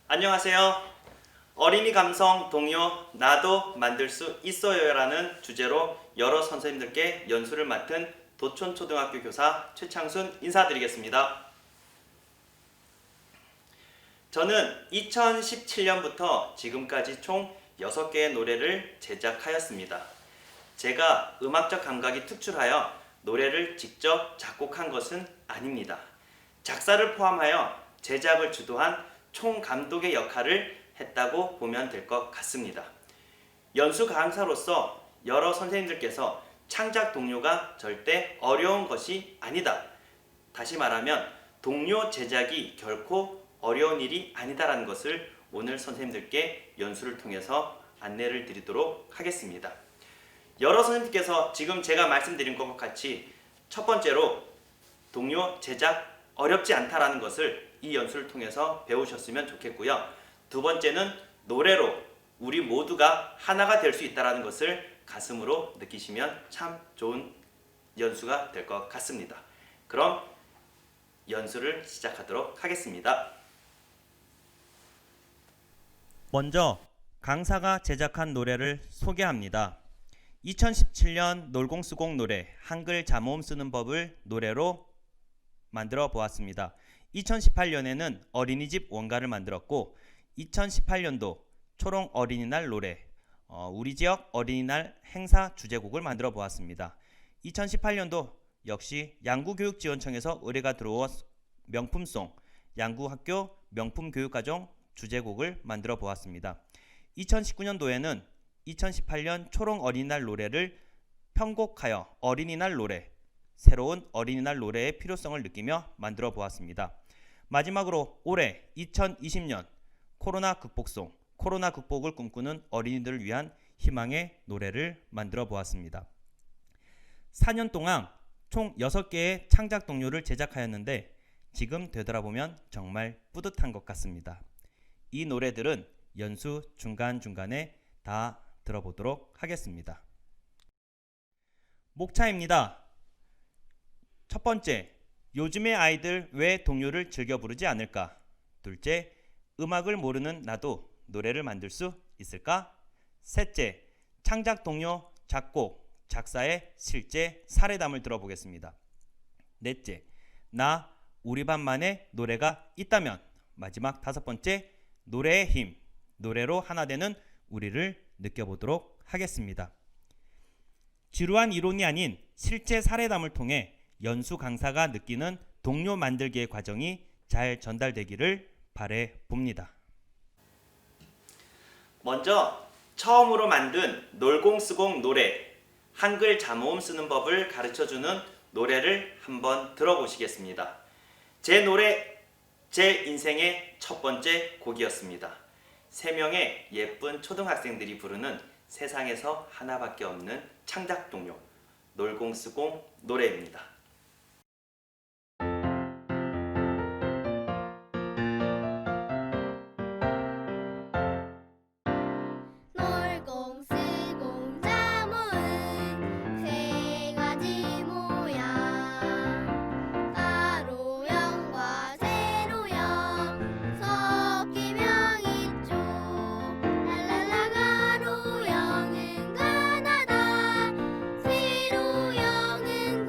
안녕하세요. 어린이 감성 동요 나도 만들 수 있어요라는 주제로 여러 선생님들께 연수를 맡은 도촌초등학교 교사 최창순 인사드리겠습니다. 저는 2017년부터 지금까지 총 6개의 노래를 제작하였습니다. 제가 음악적 감각이 특출하여 노래를 직접 작곡한 것은 아닙니다. 작사를 포함하여 제작을 주도한 총감독의 역할을 했다고 보면 될 것 같습니다. 연수 강사로서 여러 선생님들께서 창작 동요가 절대 어려운 것이 아니다. 다시 말하면 동요 제작이 결코 어려운 일이 아니다라는 것을 오늘 선생님들께 연수를 통해서 안내를 드리도록 하겠습니다. 여러 선생님께서 지금 제가 말씀드린 것과 같이 첫 번째로 동요 제작 어렵지 않다라는 것을 이 연수를 통해서 배우셨으면 좋겠고요. 두 번째는 노래로 우리 모두가 하나가 될 수 있다는 것을 가슴으로 느끼시면 참 좋은 연수가 될 것 같습니다. 그럼 연수를 시작하도록 하겠습니다. 먼저 강사가 제작한 노래를 소개합니다. 2017년 놀공쓰공 노래 한글 자모음 쓰는 법을 노래로 만들어 보았습니다. 2018년에는 어린이집 원가를 만들었고 2018년도 초롱 어린이날 노래 우리 지역 어린이날 행사 주제곡을 만들어 보았습니다. 2018년도 역시 양구교육지원청에서 의뢰가 들어온 명품송 양구학교 명품교육과정 주제곡을 만들어 보았습니다. 2019년도에는 2018년 초롱 어린이날 노래를 편곡하여 어린이날 노래 새로운 어린이날 노래의 필요성을 느끼며 만들어 보았습니다. 마지막으로 올해 2020년 코로나 극복송 코로나 극복을 꿈꾸는 어린이들을 위한 희망의 노래를 만들어 보았습니다. 4년 동안 총 6개의 창작 동요를 제작하였는데 지금 되돌아보면 정말 뿌듯한 것 같습니다. 이 노래들은 연수 중간중간에 다 들어보도록 하겠습니다. 목차입니다. 첫 번째, 요즘의 아이들 왜 동요를 즐겨 부르지 않을까? 둘째, 음악을 모르는 나도 노래를 만들 수 있을까? 셋째, 창작 동요 작곡, 작사의 실제 사례담을 들어보겠습니다. 넷째, 나 우리 반만의 노래가 있다면. 마지막 다섯 번째, 노래의 힘, 노래로 하나 되는 우리를 느껴보도록 하겠습니다. 지루한 이론이 아닌 실제 사례담을 통해 연수 강사가 느끼는 동요 만들기의 과정이 잘 전달되기를 바래 봅니다. 먼저 처음으로 만든 놀공쓰공 노래 한글 자모음 쓰는 법을 가르쳐주는 노래를 한번 들어보시겠습니다. 제 노래 제 인생의 첫 번째 곡이었습니다. 3명의 예쁜 초등학생들이 부르는 세상에서 하나밖에 없는 창작 동요 놀공쓰공 노래입니다. 놀공쓰공 자모은 세 가지 모양 가로형과 세로형 섞이면 있죠. 랄랄라 가로형은 가나다 세로형은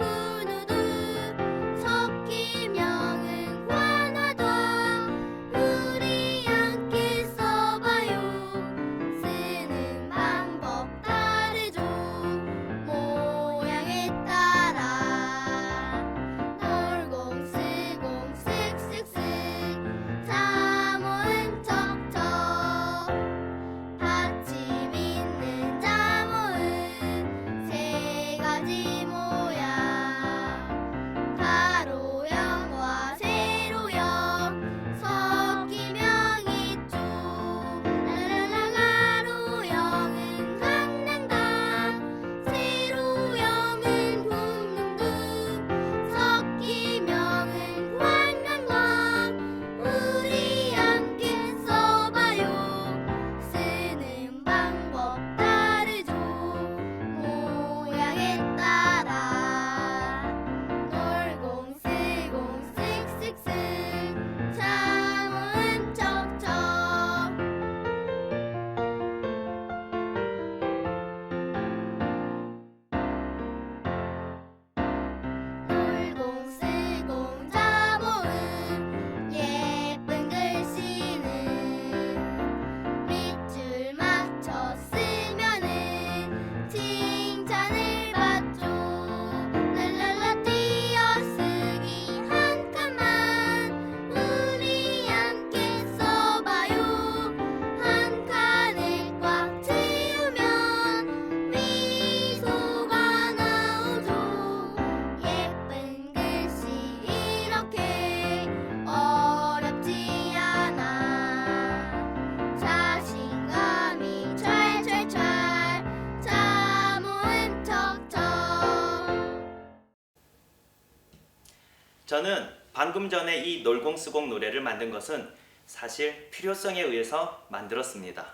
저는 방금 전에 이 놀공스공 노래를 만든 것은 사실 필요성에 의해서 만들었습니다.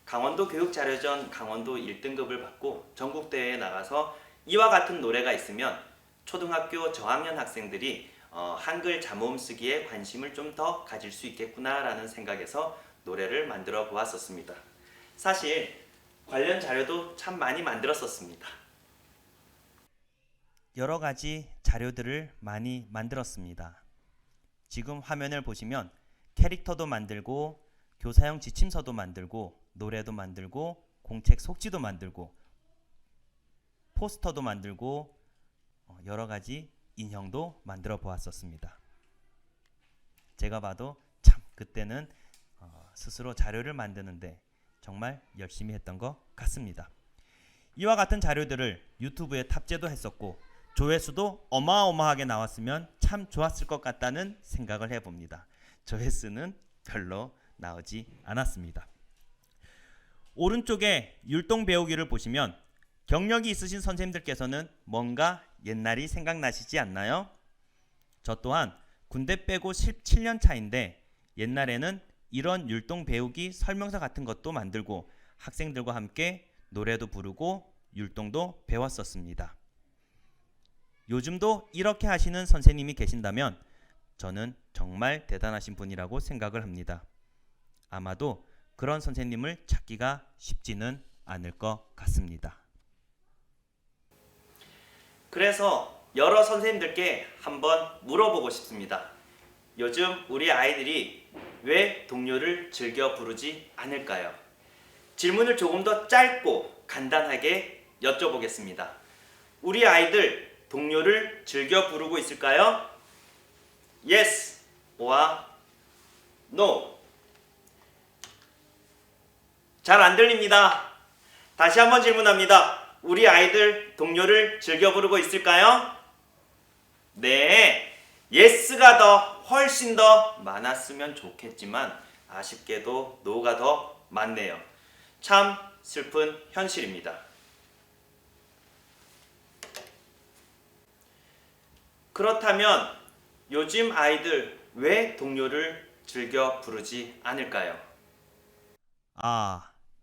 강원도 교육자료전 강원도 1등급을 받고 전국대회에 나가서 이와 같은 노래가 있으면 초등학교 저학년 학생들이 한글 자모음 쓰기에 관심을 좀 더 가질 수 있겠구나라는 생각에서 노래를 만들어 보았었습니다. 사실 관련 자료도 참 많이 만들었었습니다. 여러 가지 자료들을 많이 만들었습니다. 지금 화면을 보시면 캐릭터도 만들고 교사용 지침서도 만들고 노래도 만들고 공책 속지도 만들고 포스터도 만들고 여러 가지 인형도 만들어 보았었습니다. 제가 봐도 참 그때는 스스로 자료를 만드는데 정말 열심히 했던 것 같습니다. 이와 같은 자료들을 유튜브에 탑재도 했었고 조회수도 어마어마하게 나왔으면 참 좋았을 것 같다는 생각을 해봅니다. 조회수는 별로 나오지 않았습니다. 오른쪽에 율동 배우기를 보시면 경력이 있으신 선생님들께서는 뭔가 옛날이 생각나시지 않나요? 저 또한 군대 빼고 17년 차인데 옛날에는 이런 율동 배우기 설명서 같은 것도 만들고 학생들과 함께 노래도 부르고 율동도 배웠었습니다. 요즘도 이렇게 하시는 선생님이 계신다면 저는 정말 대단하신 분이라고 생각을 합니다. 아마도 그런 선생님을 찾기가 쉽지는 않을 것 같습니다. 그래서 여러 선생님들께 한번 물어보고 싶습니다. 요즘 우리 아이들이 왜 동요를 즐겨 부르지 않을까요? 질문을 조금 더 짧고 간단하게 여쭤보겠습니다. 우리 아이들 동요를 즐겨 부르고 있을까요? Yes or No? 잘 안 들립니다. 다시 한번 질문합니다. 우리 아이들 동요를 즐겨 부르고 있을까요? 네, Yes가 훨씬 더 많았으면 좋겠지만 아쉽게도 No가 더 많네요. 참 슬픈 현실입니다. 그렇다면 요즘 아이들 왜 동요를 즐겨 부르지 않을까요?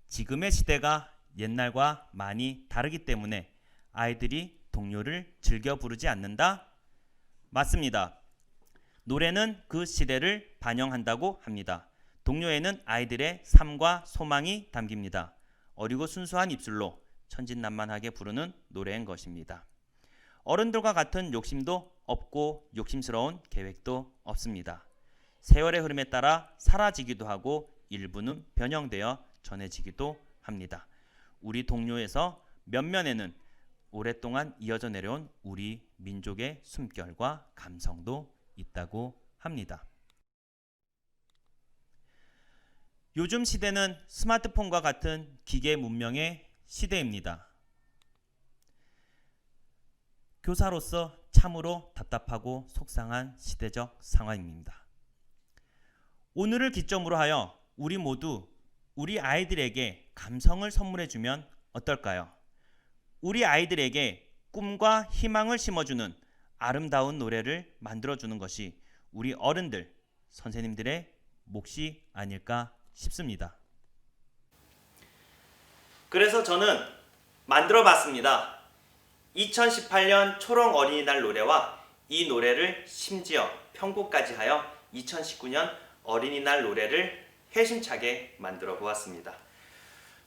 지금의 시대가 옛날과 많이 다르기 때문에 아이들이 동요를 즐겨 부르지 않는다? 맞습니다. 노래는 그 시대를 반영한다고 합니다. 동요에는 아이들의 삶과 소망이 담깁니다. 어리고 순수한 입술로 천진난만하게 부르는 노래인 것입니다. 어른들과 같은 욕심도 없고 욕심스러운 계획도 없습니다. 세월의 흐름에 따라 사라지기도 하고 일부는 변형되어 전해지기도 합니다. 우리 동요에서 몇면에는 오랫동안 이어져 내려온 우리 민족의 숨결과 감성도 있다고 합니다. 요즘 시대는 스마트폰과 같은 기계 문명의 시대입니다. 교사로서 참으로 답답하고 속상한 시대적 상황입니다. 오늘을 기점으로 하여 우리 모두 우리 아이들에게 감성을 선물해주면 어떨까요? 우리 아이들에게 꿈과 희망을 심어주는 아름다운 노래를 만들어주는 것이 우리 어른들, 선생님들의 몫이 아닐까 싶습니다. 그래서 저는 만들어봤습니다. 2018년 초롱 어린이날 노래와 이 노래를 심지어 편곡까지 하여 2019년 어린이날 노래를 해심차게 만들어 보았습니다.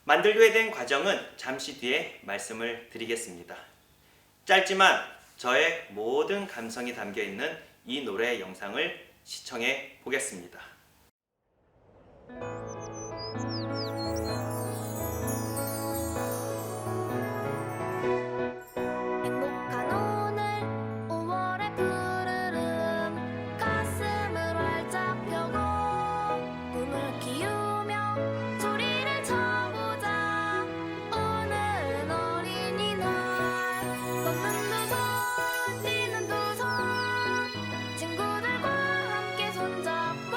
만들게 된 과정은 잠시 뒤에 말씀을 드리겠습니다. 짧지만 저의 모든 감성이 담겨 있는 이 노래 영상을 시청해 보겠습니다. 행복한 오늘 5월의 푸르름 가슴을 활짝 펴고 꿈을 키우며 소리를 쳐보자. 오늘은 어린이날 걷는 두 손 뛰는 두 손 친구들과 함께 손잡고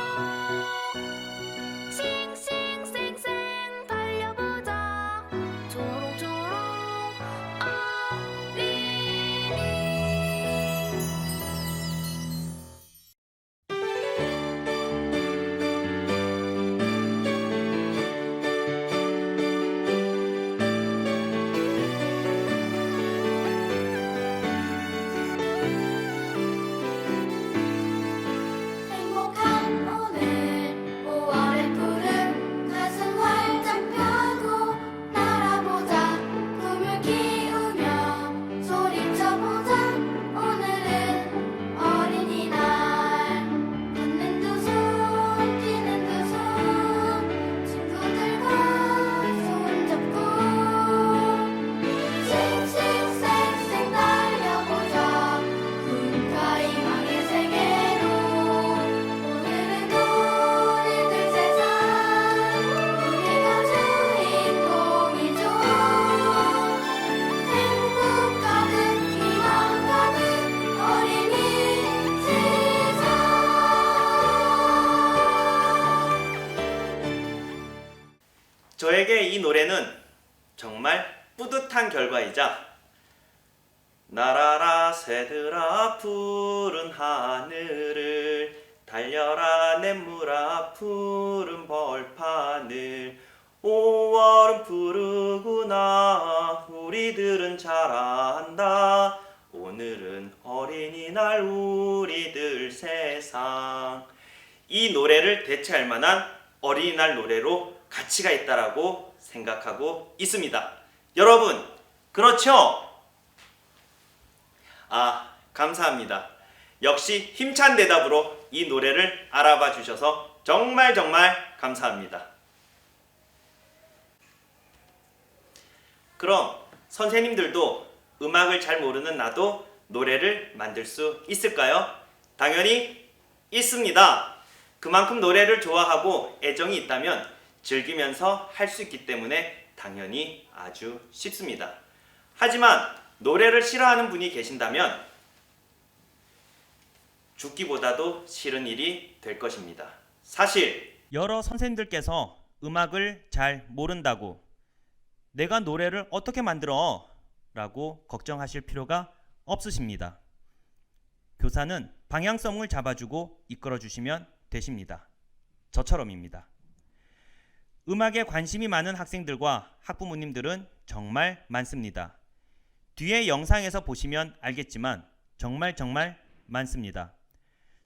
저에게 이 노래는 정말 뿌듯한 결과이자 날아라 새들아 푸른 하늘을 달려라 냇물아 푸른 벌판을 5월은 푸르구나 우리들은 잘 안다 오늘은 어린이날 우리들 세상. 이 노래를 대체할 만한 어린이날 노래로 가치가 있다라고 생각하고 있습니다. 여러분 그렇죠? 감사합니다. 역시 힘찬 대답으로 이 노래를 알아봐 주셔서 정말 감사합니다. 그럼 선생님들도 음악을 잘 모르는 나도 노래를 만들 수 있을까요? 당연히 있습니다. 그만큼 노래를 좋아하고 애정이 있다면 즐기면서 할 수 있기 때문에 당연히 아주 쉽습니다. 하지만 노래를 싫어하는 분이 계신다면 죽기보다도 싫은 일이 될 것입니다. 사실 여러 선생님들께서 음악을 잘 모른다고 내가 노래를 어떻게 만들어? 라고 걱정하실 필요가 없으십니다. 교사는 방향성을 잡아주고 이끌어주시면 되십니다. 저처럼입니다. 음악에 관심이 많은 학생들과 학부모님들은 정말 많습니다. 뒤에 영상에서 보시면 알겠지만 정말 많습니다.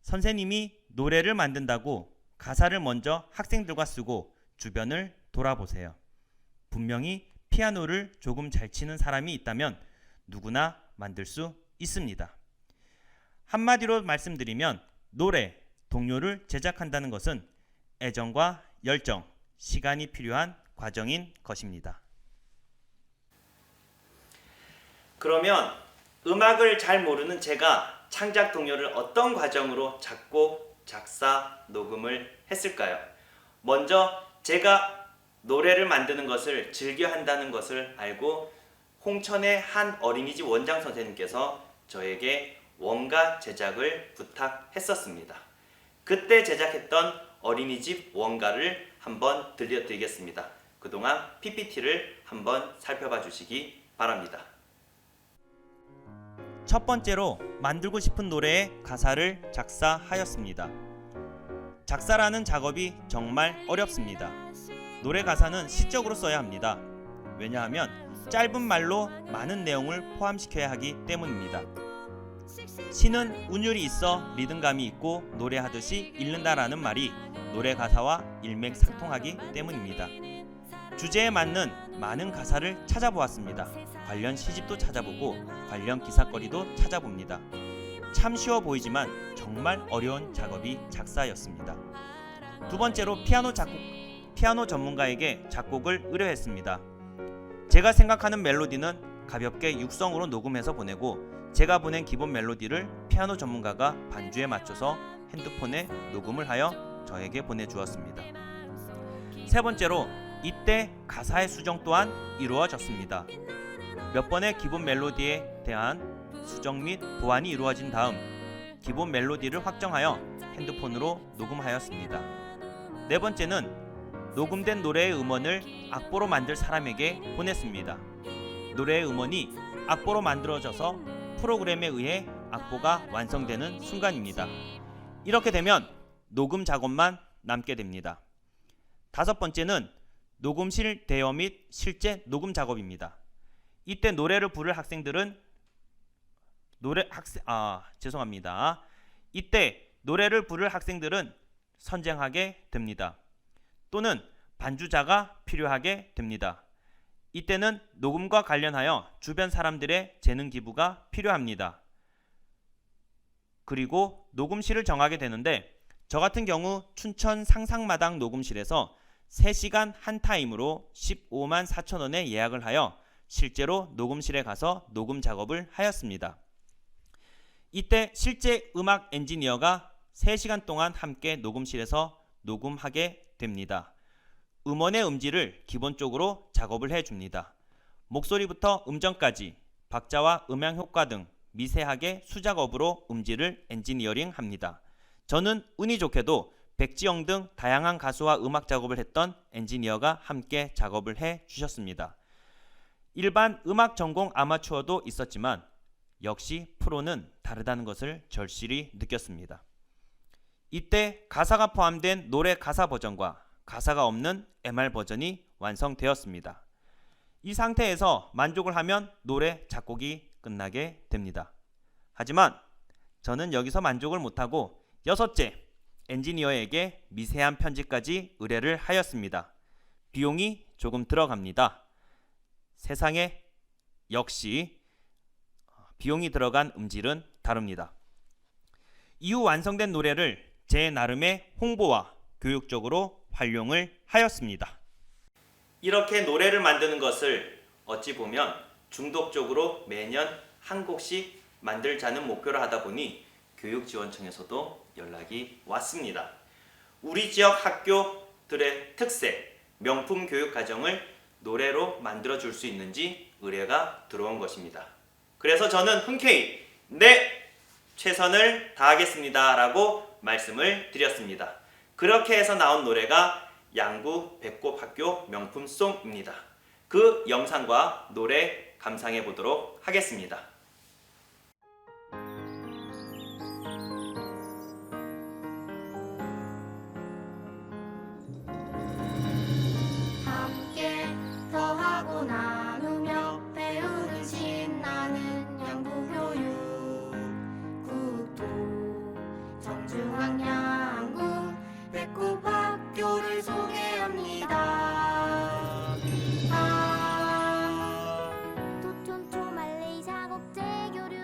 선생님이 노래를 만든다고 가사를 먼저 학생들과 쓰고 주변을 돌아보세요. 분명히 피아노를 조금 잘 치는 사람이 있다면 누구나 만들 수 있습니다. 한마디로 말씀드리면 노래, 동요를 제작한다는 것은 애정과 열정, 시간이 필요한 과정인 것입니다. 그러면 음악을 잘 모르는 제가 창작 동요를 어떤 과정으로 작곡, 작사, 녹음을 했을까요? 먼저 제가 노래를 만드는 것을 즐겨 한다는 것을 알고 홍천의 한 어린이집 원장 선생님께서 저에게 원가 제작을 부탁했었습니다. 그때 제작했던 어린이집 원가를 한번 들려드리겠습니다. 그동안 PPT를 한번 살펴봐 주시기 바랍니다. 첫 번째로 만들고 싶은 노래의 가사를 작사하였습니다. 작사라는 작업이 정말 어렵습니다. 노래 가사는 시적으로 써야 합니다. 왜냐하면 짧은 말로 많은 내용을 포함시켜야 하기 때문입니다. 시는 운율이 있어 리듬감이 있고 노래하듯이 읽는다라는 말이 노래 가사와 일맥상통하기 때문입니다. 주제에 맞는 많은 가사를 찾아보았습니다. 관련 시집도 찾아보고 관련 기사거리도 찾아봅니다. 참 쉬워 보이지만 정말 어려운 작업이 작사였습니다. 두 번째로 피아노 전문가에게 작곡을 의뢰했습니다. 제가 생각하는 멜로디는 가볍게 육성으로 녹음해서 보내고 제가 보낸 기본 멜로디를 피아노 전문가가 반주에 맞춰서 핸드폰에 녹음을 하여 저에게 보내주었습니다. 세 번째로 이때 가사의 수정 또한 이루어졌습니다. 몇 번의 기본 멜로디에 대한 수정 및 보완이 이루어진 다음 기본 멜로디를 확정하여 핸드폰으로 녹음하였습니다. 네 번째는 녹음된 노래의 음원을 악보로 만들 사람에게 보냈습니다. 노래의 음원이 악보로 만들어져서 프로그램에 의해 악보가 완성되는 순간입니다. 이렇게 되면 녹음 작업만 남게 됩니다. 다섯 번째는 녹음실 대여 및 실제 녹음 작업입니다. 이때 노래를 부를 학생들은 이때 노래를 부를 학생들은 선정하게 됩니다. 또는 반주자가 필요하게 됩니다. 이때는 녹음과 관련하여 주변 사람들의 재능 기부가 필요합니다. 그리고 녹음실을 정하게 되는데 저 같은 경우 춘천 상상마당 녹음실에서 3시간 한 타임으로 15만 4천 원에 예약을 하여 실제로 녹음실에 가서 녹음 작업을 하였습니다. 이때 실제 음악 엔지니어가 3시간 동안 함께 녹음실에서 녹음하게 됩니다. 음원의 음질을 기본적으로 작업을 해줍니다. 목소리부터 음정까지 박자와 음향 효과 등 미세하게 수작업으로 음질을 엔지니어링 합니다. 저는 운이 좋게도 백지영 등 다양한 가수와 음악 작업을 했던 엔지니어가 함께 작업을 해 주셨습니다. 일반 음악 전공 아마추어도 있었지만 역시 프로는 다르다는 것을 절실히 느꼈습니다. 이때 가사가 포함된 노래 가사 버전과 가사가 없는 MR 버전이 완성되었습니다. 이 상태에서 만족을 하면 노래 작곡이 끝나게 됩니다. 하지만 저는 여기서 만족을 못하고 여섯째, 엔지니어에게 미세한 편집까지 의뢰를 하였습니다. 비용이 조금 들어갑니다. 세상에 역시 비용이 들어간 음질은 다릅니다. 이후 완성된 노래를 제 나름의 홍보와 교육적으로 활용을 하였습니다. 이렇게 노래를 만드는 것을 어찌 보면 중독적으로 매년 한 곡씩 만들자는 목표를 하다 보니 교육지원청에서도 연락이 왔습니다. 우리 지역 학교들의 특색, 명품 교육과정을 노래로 만들어줄 수 있는지 의뢰가 들어온 것입니다. 그래서 저는 흔쾌히 네! 최선을 다하겠습니다 라고 말씀을 드렸습니다. 그렇게 해서 나온 노래가 양구 배꼽학교 명품송입니다. 그 영상과 노래 감상해 보도록 하겠습니다. 함께 더하고 나누며 배우는 신나는 양구교육 국토 정중앙 양구 배꼽학교를 소개합니다. 도촌초 말레이시아 국제교류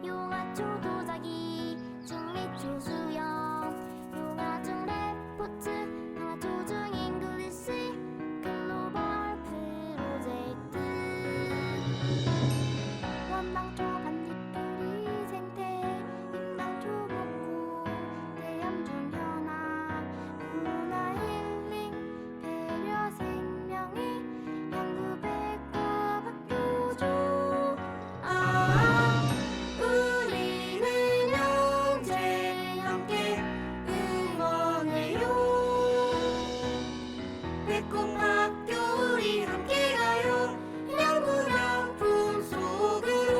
용화초 도자기 중미초 수영 용화중 레포츠 하나초중 잉글리시 글로벌 프로젝트 원당초 반딧불이 생태 임당초 복구 대염중 현악 문화 힐링 배려 생명이 양구 배꼽학교죠. 우리는 영재 함께 응원해요. 배꼽학교 우리 함께 가요. 양구 명품 속으로.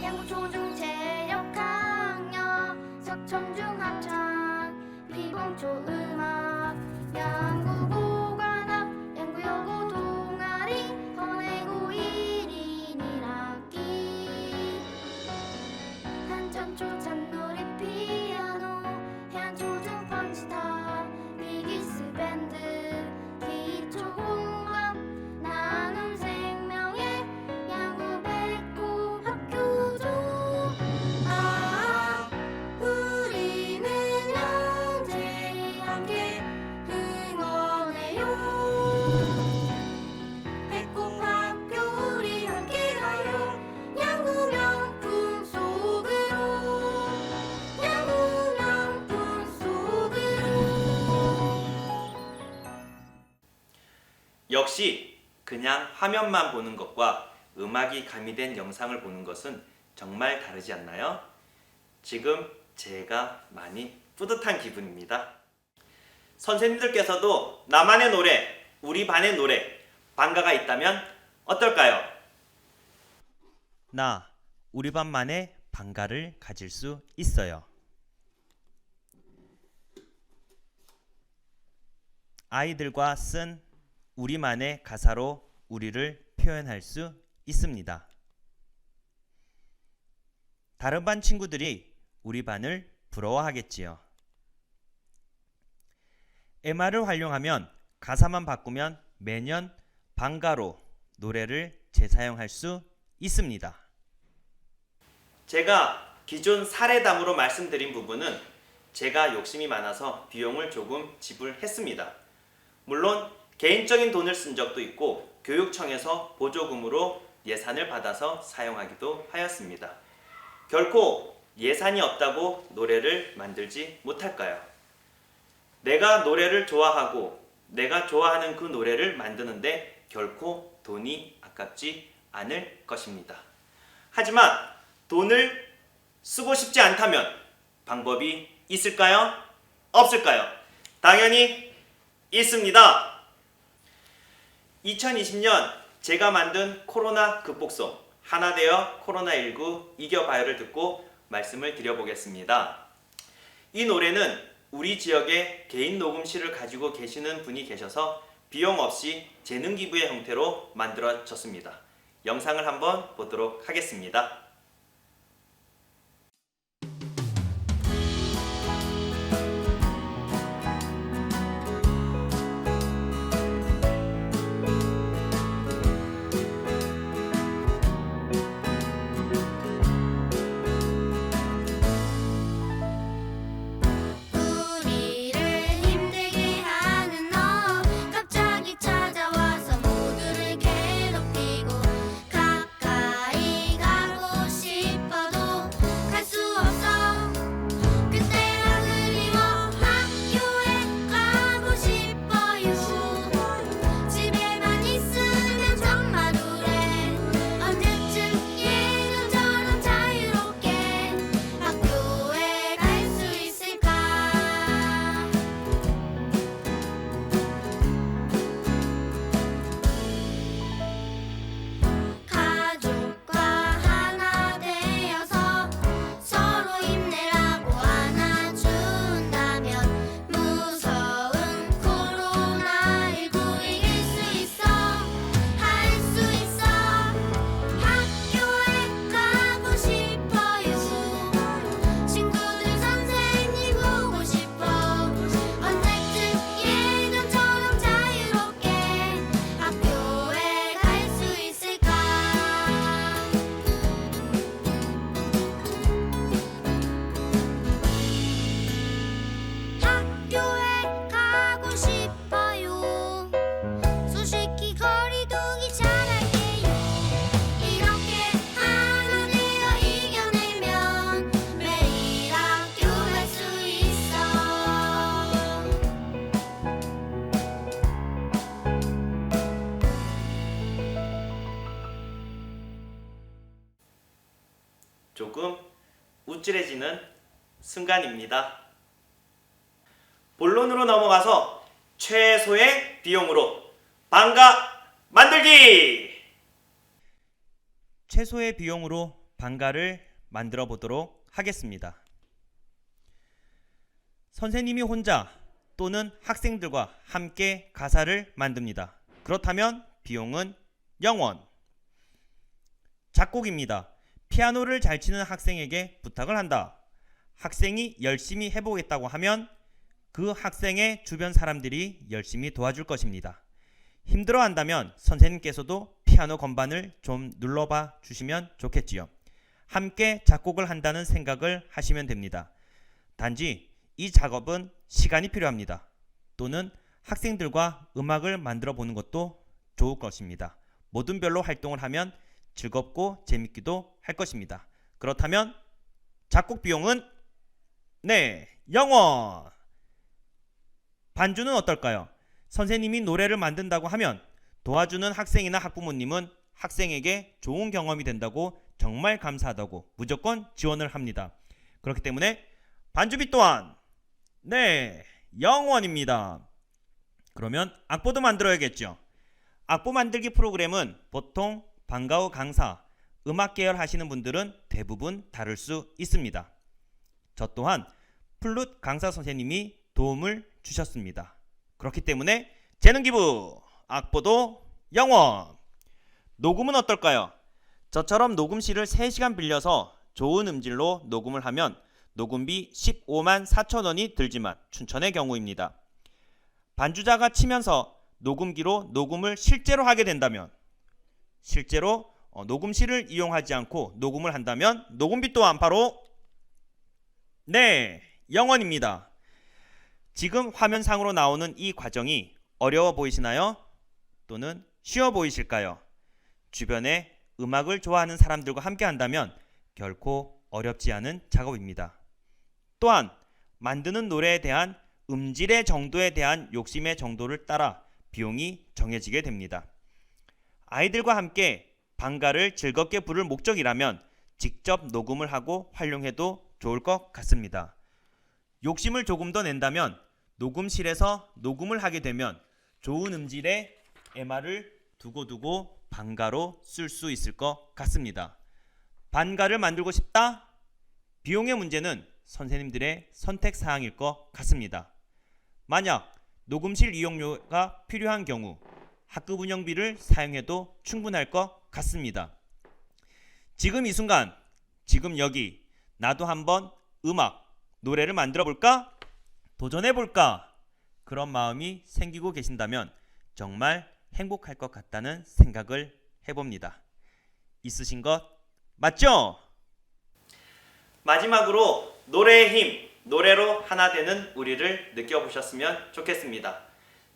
양구 초중 체력 강력 석천중 합창 비봉초 음악 양구 보관학 양구 여고 동아리 헌해고 1인 1학기 한천초 잔놀이 피아노 해안초중 펀치타 비기스 밴드 기초 공감 나눔 생명의 양구 배꼽 학교죠. 우리는 영재 함께 응원해요. 배꼽 학교 우리 함께 가요. 양구 명품 속으로. 양구 명품 속으로. 역시 그냥 화면만 보는 것과 음악이 가미된 영상을 보는 것은 정말 다르지 않나요? 지금 제가 많이 뿌듯한 기분입니다. 선생님들께서도 나만의 노래, 우리 반의 노래, 반가가 있다면 어떨까요? 나, 우리 반만의 반가를 가질 수 있어요. 아이들과 쓴 우리만의 가사로 우리를 표현할 수 있습니다. 다른 반 친구들이 우리 반을 부러워하겠지요. MR을 활용하면 가사만 바꾸면 매년 반가로 노래를 재사용할 수 있습니다. 제가 기존 사례담으로 말씀드린 부분은 제가 욕심이 많아서 비용을 조금 지불했습니다. 물론 개인적인 돈을 쓴 적도 있고 교육청에서 보조금으로 예산을 받아서 사용하기도 하였습니다. 결코 예산이 없다고 노래를 만들지 못할까요? 내가 노래를 좋아하고 내가 좋아하는 그 노래를 만드는데 결코 돈이 아깝지 않을 것입니다. 하지만 돈을 쓰고 싶지 않다면 방법이 있을까요? 없을까요? 당연히 있습니다. 2020년 제가 만든 코로나 극복송 하나 되어 코로나19 이겨봐요를 듣고 말씀을 드려보겠습니다. 이 노래는 우리 지역에 개인 녹음실을 가지고 계시는 분이 계셔서 비용 없이 재능 기부의 형태로 만들어졌습니다. 영상을 한번 보도록 하겠습니다. 우리를 힘들게 하는 너 갑자기 찾아와서 모두를 괴롭히고 가까이 가고 싶어도 갈 수 없어. 그때가 그리워 학교에 가고 싶어요. 집에만 있으면 정말 우울해. 언제쯤 예전처럼 자유롭게 학교에 갈 수 있을까? 가족과 하나 되어서 서로 힘내라고 안아준다면 무서운 코로나19 이길 수 있어. 할 수 있어. 학교에 가고 싶어요. 친구들 선생님 보고 싶어. 언제쯤 예전처럼 자유롭게 학교에 갈 수 있을까? 학교에 가고 싶어요. 소식이 거리두기 잘할게요. 이렇게 하나 되어 이겨내면 매일 학교 갈 수 있어. 조금 우쭐해지는 순간입니다. 본론으로 넘어가서 최소의 비용으로 방가 만들기! 최소의 비용으로 방가를 만들어 보도록 하겠습니다. 선생님이 혼자 또는 학생들과 함께 가사를 만듭니다. 그렇다면 비용은 0원. 작곡입니다. 피아노를 잘 치는 학생에게 부탁을 한다. 학생이 열심히 해보겠다고 하면 그 학생의 주변 사람들이 열심히 도와줄 것입니다. 힘들어한다면 선생님께서도 피아노 건반을 좀 눌러봐 주시면 좋겠지요. 함께 작곡을 한다는 생각을 하시면 됩니다. 단지 이 작업은 시간이 필요합니다. 또는 학생들과 음악을 만들어 보는 것도 좋을 것입니다. 모든 별로 활동을 하면 즐겁고 재밌기도 할 것입니다. 그렇다면 작곡 비용은 0원. 반주는 어떨까요? 선생님이 노래를 만든다고 하면 도와주는 학생이나 학부모님은 학생에게 좋은 경험이 된다고 정말 감사하다고 무조건 지원을 합니다. 그렇기 때문에 반주비 또한 0원입니다. 그러면 악보도 만들어야겠죠. 악보 만들기 프로그램은 보통 방과 후 강사, 음악 계열 하시는 분들은 대부분 다룰 수 있습니다. 저 또한 플룻 강사 선생님이 도움을 주셨습니다. 그렇기 때문에 재능 기부, 악보도 0원. 녹음은 어떨까요? 저처럼 녹음실을 3시간 빌려서 좋은 음질로 녹음을 하면 녹음비 15만 4천 원이 들지만 춘천의 경우입니다. 반주자가 치면서 녹음기로 녹음을 실제로 하게 된다면, 실제로 녹음실을 이용하지 않고 녹음을 한다면 녹음비 또한 바로 0원입니다. 지금 화면상으로 나오는 이 과정이 어려워 보이시나요? 또는 쉬워 보이실까요? 주변에 음악을 좋아하는 사람들과 함께 한다면 결코 어렵지 않은 작업입니다. 또한 만드는 노래에 대한 음질의 정도에 대한 욕심의 정도를 따라 비용이 정해지게 됩니다. 아이들과 함께 방가를 즐겁게 부를 목적이라면 직접 녹음을 하고 활용해도 좋을 것 같습니다. 욕심을 조금 더 낸다면 녹음실에서 녹음을 하게 되면 좋은 음질의 MR을 두고두고 방가로 쓸 수 있을 것 같습니다. 반가를 만들고 싶다? 비용의 문제는 선생님들의 선택 사항일 것 같습니다. 만약 녹음실 이용료가 필요한 경우 학급 운영비를 사용해도 충분할 것 같습니다. 지금 이 순간, 지금 여기 나도 한번 음악, 노래를 만들어 볼까? 도전해 볼까? 그런 마음이 생기고 계신다면 정말 행복할 것 같다는 생각을 해봅니다. 있으신 것 맞죠? 마지막으로 노래의 힘, 노래로 하나 되는 우리를 느껴보셨으면 좋겠습니다.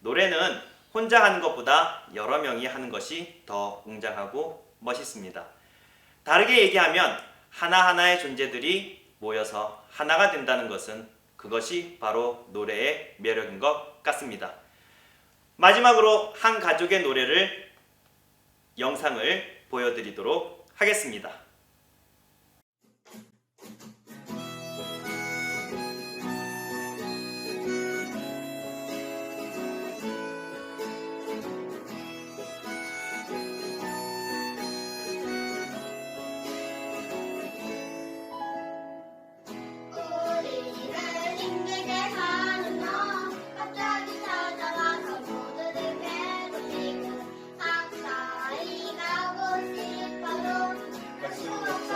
노래는 혼자 하는 것보다 여러 명이 하는 것이 더 웅장하고 멋있습니다. 다르게 얘기하면 하나하나의 존재들이 모여서 하나가 된다는 것은 그것이 바로 노래의 매력인 것 같습니다. 마지막으로 한 가족의 노래를 영상을 보여드리도록 하겠습니다. 우리를 힘들게 하는 너 갑자기 찾아와서 모두를 괴롭히고 가까이 가고 싶어도 갈 수 없어.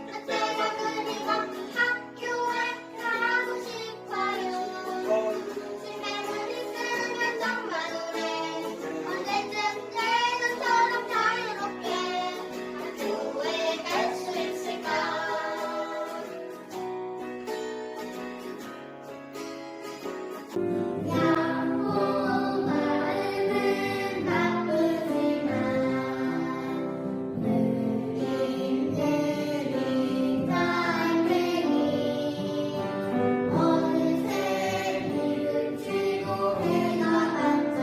그때가 그리고 학교에 가고 싶어요. 신경을 있으면 정말 오래 언제쯤 예전처럼 자유롭게 학교에 갈 수 있을까. 야호 마음은 바쁘지만 느린 달팽이 어느새 비를 치고 해가 반짝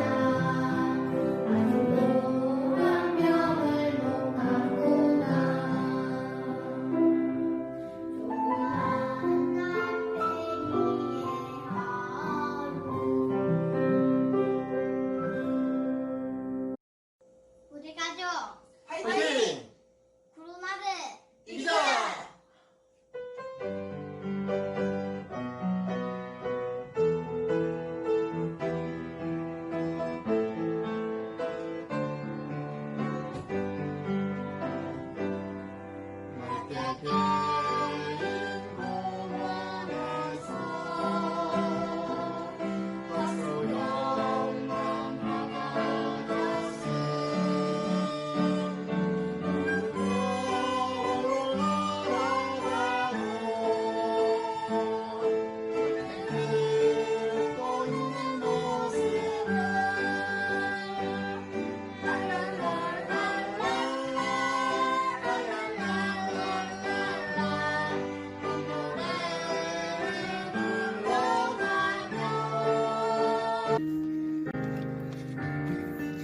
아직도 한 명을 못 갔구나. 조그만 달팽이의 하루. 우리 가족 화이팅! 구름아들 이기자!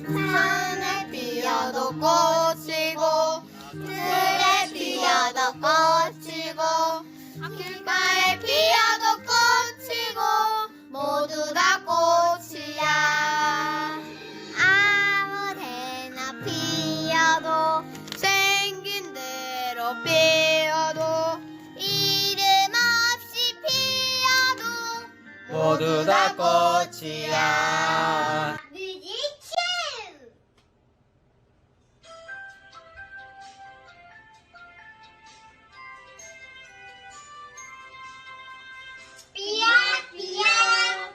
산에 피어도 꽃이고 들에 피어도 꽃이고 길가에 피어도 꽃이고 모두 다 꽃이야. 아무데나 피어도 생긴 대로 피어도 이름 없이 피어도 모두 다 꽃이야. 뮤직 큐! 삐약 삐약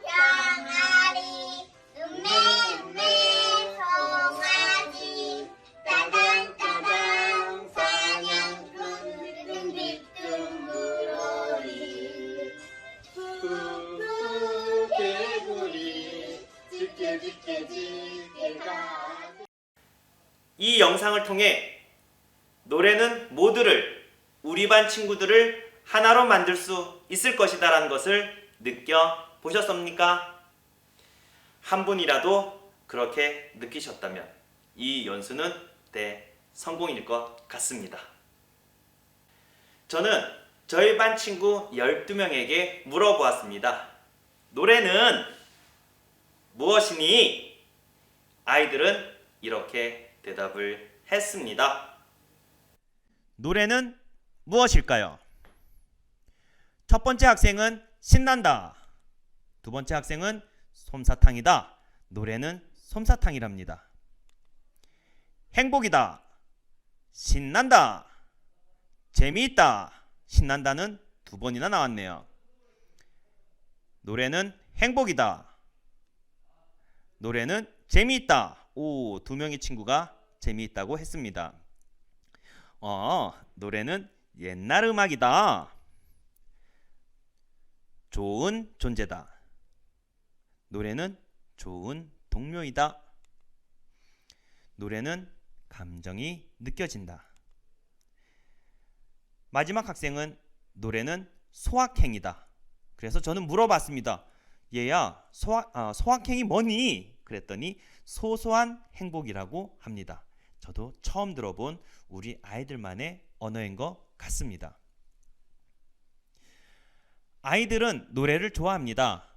병아리 음메 송아지 따단 따단 사냥꾼 빙빙 물오리 푸푸 개구리 짙게 짙게 짙게 가. 이 영상을 통해 노래는 모두를, 우리 반 친구들을 하나로 만들 수 있을 것이다라는 것을 느껴보셨습니까? 한 분이라도 그렇게 느끼셨다면 이 연수는 성공일 것 같습니다. 저는 저희 반 친구 12명에게 물어보았습니다. 노래는 무엇이니? 아이들은 이렇게 대답을 했습니다. 노래는 무엇일까요? 첫 번째 학생은 신난다. 두 번째 학생은 솜사탕이다. 노래는 솜사탕이랍니다. 행복이다. 신난다. 재미있다. 신난다는 두 번이나 나왔네요. 노래는 행복이다. 노래는 재미있다. 오, 두 명의 친구가 재미있다고 했습니다. 노래는 옛날 음악이다. 좋은 존재다. 노래는 좋은 동료이다. 노래는 감정이 느껴진다. 마지막 학생은 노래는 소확행이다. 그래서 저는 물어봤습니다. 얘야, 소확행이 뭐니? 그랬더니 소소한 행복이라고 합니다. 저도 처음 들어본 우리 아이들만의 언어인 것 같습니다. 아이들은 노래를 좋아합니다.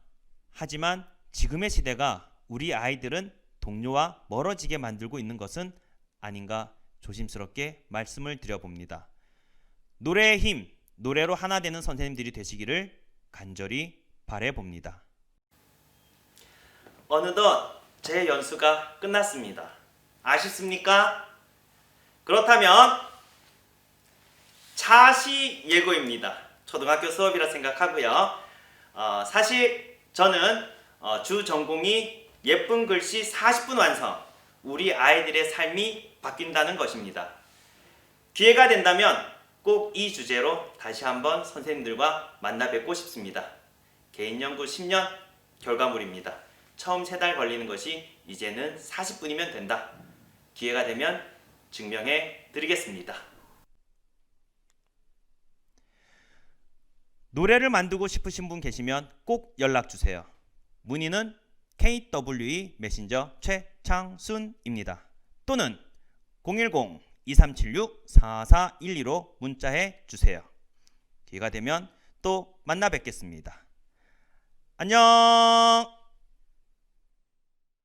하지만 지금의 시대가 우리 아이들은 동료와 멀어지게 만들고 있는 것은 아닌가 조심스럽게 말씀을 드려봅니다. 노래의 힘, 노래로 하나 되는 선생님들이 되시기를 간절히 바라봅니다. 어느덧 제 연수가 끝났습니다. 아쉽습니까? 그렇다면 차시 예고입니다. 초등학교 수업이라 생각하고요. 사실 저는 주 전공이 예쁜 글씨 40분 완성, 우리 아이들의 삶이 바뀐다는 것입니다. 기회가 된다면 꼭 이 주제로 다시 한번 선생님들과 만나 뵙고 싶습니다. 개인연구 10년 결과물입니다. 처음 3달 걸리는 것이 이제는 40분이면 된다. 기회가 되면 증명해 드리겠습니다. 노래를 만들고 싶으신 분 계시면 꼭 연락 주세요. 문의는 KWE 메신저 최창순입니다. 또는 010-2376-4412로 문자해 주세요. 기회가 되면 또 만나 뵙겠습니다. 안녕!